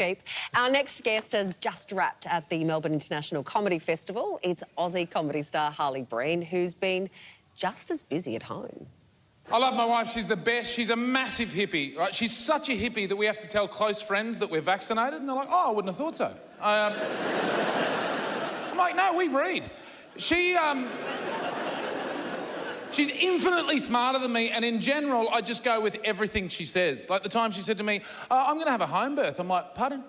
Cheap. Our next guest has just wrapped at the Melbourne International Comedy Festival. It's Aussie comedy star Harley Breen, who's been just as busy at home. I love my wife, she's the best. She's a massive hippie, right? She's such a hippie that we have to tell close friends that we're vaccinated, and they're like, oh, I wouldn't have thought so. I'm like, no, we read. She's infinitely smarter than me, and in general, I just go with everything she says. Like the time she said to me, I'm going to have a home birth. I'm like, pardon?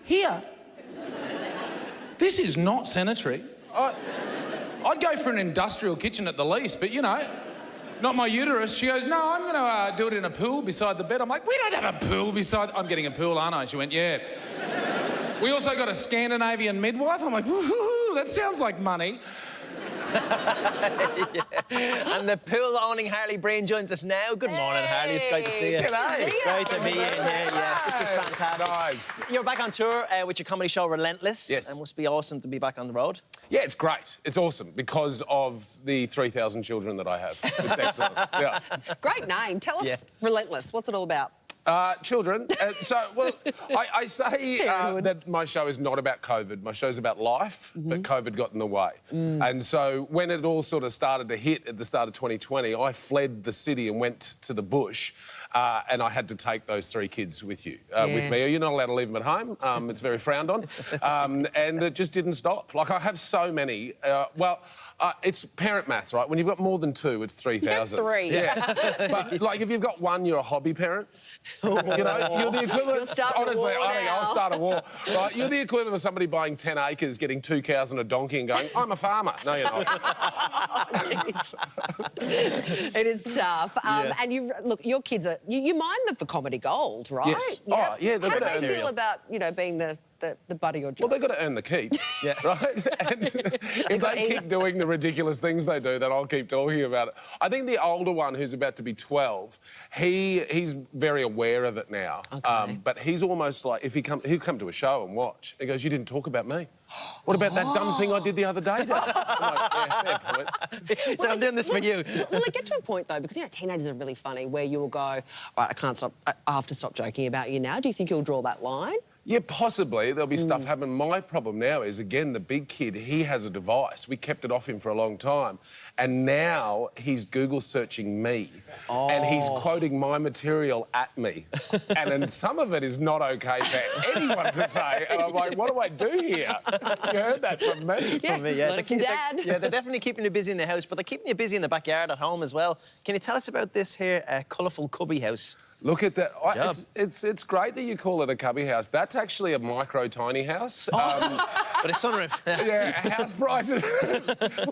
Here? This is not sanitary. I'd go for an industrial kitchen at the least, but, you know, not my uterus. She goes, no, I'm going to do it in a pool beside the bed. I'm like, we don't have a pool beside... I'm getting a pool, aren't I? She went, yeah. We also got a Scandinavian midwife. I'm like, woohoo, that sounds like money. Yeah. And the pool-owning Harley Breen joins us now. Good morning, Harley. It's great to see you. G'day. Great to be in here. Yeah, this is fantastic. Nice. You're back on tour with your comedy show Relentless. Yes. It must be awesome to be back on the road. Yeah, it's great. It's awesome because of the 3,000 children that I have. It's excellent. Yeah. Great name. Tell us, Relentless, what's it all about? Children. I say that my show is not about COVID. My show's about life, but COVID got in the way. And so when it all sort of started to hit at the start of 2020, I fled the city and went to the bush, and I had to take those 3 kids with me. You're not allowed to leave them at home. It's very frowned on. And it just didn't stop. Like, I have so many. It's parent maths, right? When you've got more than 2, it's 3,000. 3. Yeah. But, like, if you've got 1, you're a hobby parent. You know, you're the equivalent... Honestly, I think I'll start a war. Right? You're the equivalent of somebody buying 10 acres, getting 2 cows and a donkey and going, I'm a farmer. No, you're not. It is tough. And look, your kids are... You mine them for comedy gold, right? Yes. Oh, yeah. How do they feel about, you know, being the butt of your jokes? Well, they've got to earn the keep, right? And if they keep doing the ridiculous things they do, then I'll keep talking about it. I think the older one, who's about to be 12, he's very aware of it now. Okay. But he's almost like, if he'll come to a show and watch, he goes, you didn't talk about me. What about that dumb thing I did the other day, Dad? I'm like, yeah, fair point. So I'm doing this for you. Will it get to a point, though, because, you know, teenagers are really funny, where you will go, right, I can't stop, I have to stop joking about you now. Do you think you'll draw that line? Yeah, possibly. There'll be stuff happen. My problem now is, again, the big kid, he has a device. We kept it off him for a long time. And now he's Google searching me. And he's quoting my material at me. And then some of it is not OK for anyone to say. And I'm like, what do I do here? You heard that from me. Yeah, from me, yeah. from Dad. They're definitely keeping you busy in the house, but they're keeping you busy in the backyard at home as well. Can you tell us about this here colourful cubby house? Look at that. It's great that you call it a cubby house. That's actually a micro tiny house. But it's sunroof. Yeah, house prices.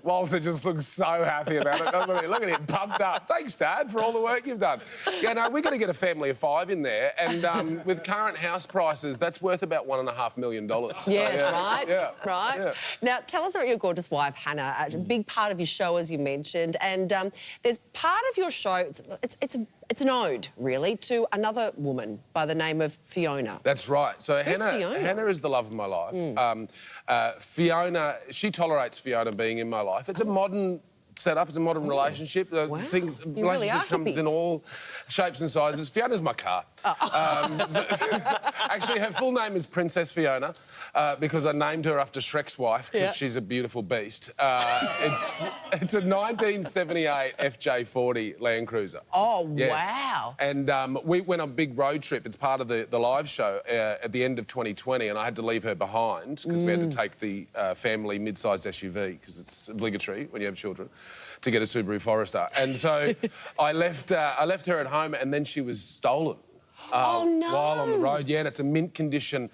Walter just looks so happy about it, doesn't he? Look at him, pumped up. Thanks, Dad, for all the work you've done. Yeah, no, we're going to get a family of 5 in there, and with current house prices, that's worth about $1.5 million. Yeah, that's right. Yeah. Right. Yeah. Now, tell us about your gorgeous wife, Hannah. A big part of your show, as you mentioned, and there's part of your show. It's an ode, really, to another woman by the name of Fiona. That's right. So Fiona? Hannah is the love of my life. Fiona, she tolerates Fiona being in my life. It's a modern setup. It's a modern relationship. Wow. Relationships comes in all shapes and sizes. Fiona's my car. Actually, her full name is Princess Fiona because I named her after Shrek's wife because she's a beautiful beast. It's a 1978 FJ40 Land Cruiser. Oh, wow. And we went on a big road trip. It's part of the live show at the end of 2020, and I had to leave her behind because we had to take the family mid-sized SUV because it's obligatory when you have children to get a Subaru Forester. And so I left her at home, and then she was stolen. Oh, no. While on the road, yeah, and it's a mint condition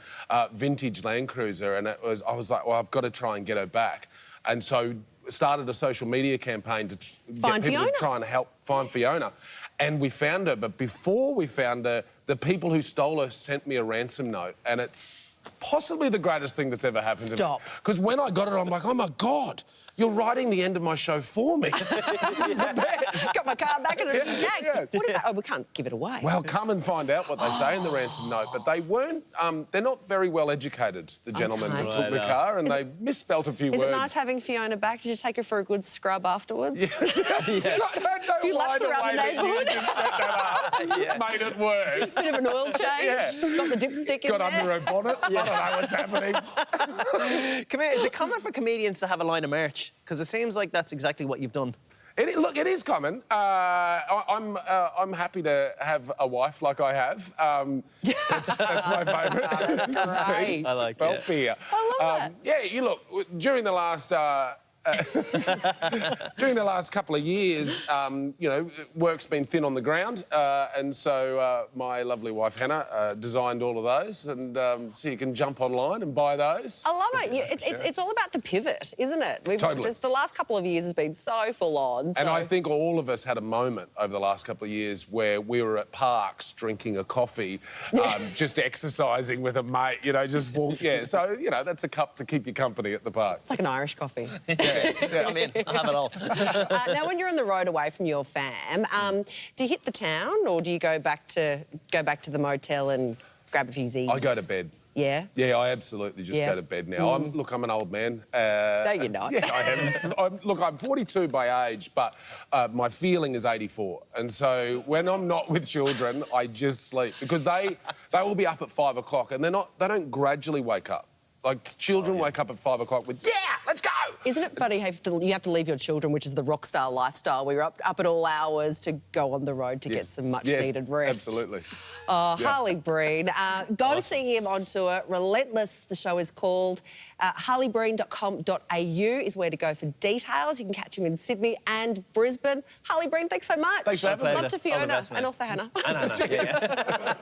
vintage Land Cruiser, and I was like, well, I've got to try and get her back. And so started a social media campaign to get people to try and help find Fiona. And we found her, but before we found her, the people who stole her sent me a ransom note, and it's possibly the greatest thing that's ever happened Stop. to me. Because when I got it, I'm like, oh my God, you're writing the end of my show for me. This is the best. Got my card back and everything. Yes. What about, oh, we can't give it away. Well, come and find out what they say in the ransom note. But they weren't, they're not very well educated, the gentlemen Okay. who took the car, and they misspelt a few words. Is it nice having Fiona back? Did you take her for a good scrub afterwards? A few laps around the neighbourhood. Just set that up. Made it worse. Bit of an oil change. Yeah. Got the dipstick in Got there. under her bonnet. I don't know what's happening. Come here, is it common for comedians to have a line of merch? Because it seems like that's exactly what you've done. Look, it is common. I'm happy to have a wife like I have. That's my favourite. Great. I like Spelt it. beer. I love that. Yeah, you look, during the last... during the last couple of years, you know, work's been thin on the ground, and so my lovely wife Hannah designed all of those, and so you can jump online and buy those. I love it. It's all about the pivot, isn't it? Totally. Just the last couple of years has been so full on. And I think all of us had a moment over the last couple of years where we were at parks drinking a coffee, just exercising with a mate, you know, just walk. Yeah, so, you know, that's a cup to keep you company at the park. It's like an Irish coffee. I'm in. I have it all. Now, when you're on the road away from your fam, do you hit the town or do you go back to the motel and grab a few Z's? I go to bed. Yeah? Yeah, I absolutely just go to bed now. Look, I'm an old man. No, you're not. Yeah, I am. Look, I'm 42 by age, but my feeling is 84. And so when I'm not with children, I just sleep because they will be up at 5 o'clock and they don't gradually wake up. Like, children wake up at 5 o'clock with, yeah, let's go! Isn't it funny how you have to leave your children, which is the rock star lifestyle, where you're up at all hours to go on the road to get some much-needed rest? Absolutely. Harley Breen. Go see him on tour. Relentless, the show is called. harleybreen.com.au is where to go for details. You can catch him in Sydney and Brisbane. Harley Breen, thanks so much. Thanks for having me. Love to All the Fiona best, mate. and also Hannah. And Hannah, yes.